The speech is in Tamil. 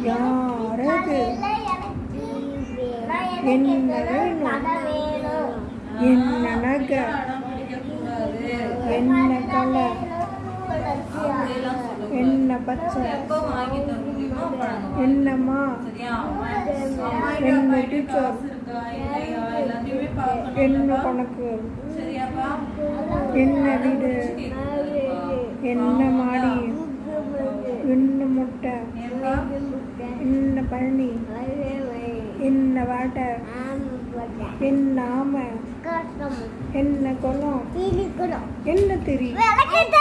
யாரது என்ன வேணும் என்ன நகை என்ன கலர் என்ன பச்சை என்னம்மா என்ன டீச்சர் என்ன கணக்கு என்ன வீடு என்ன மாடி என்ன முட்டை என்ன பழனி என்ன வாட்டை என்ன ஆமை என்ன குளம் என்ன தெரியும்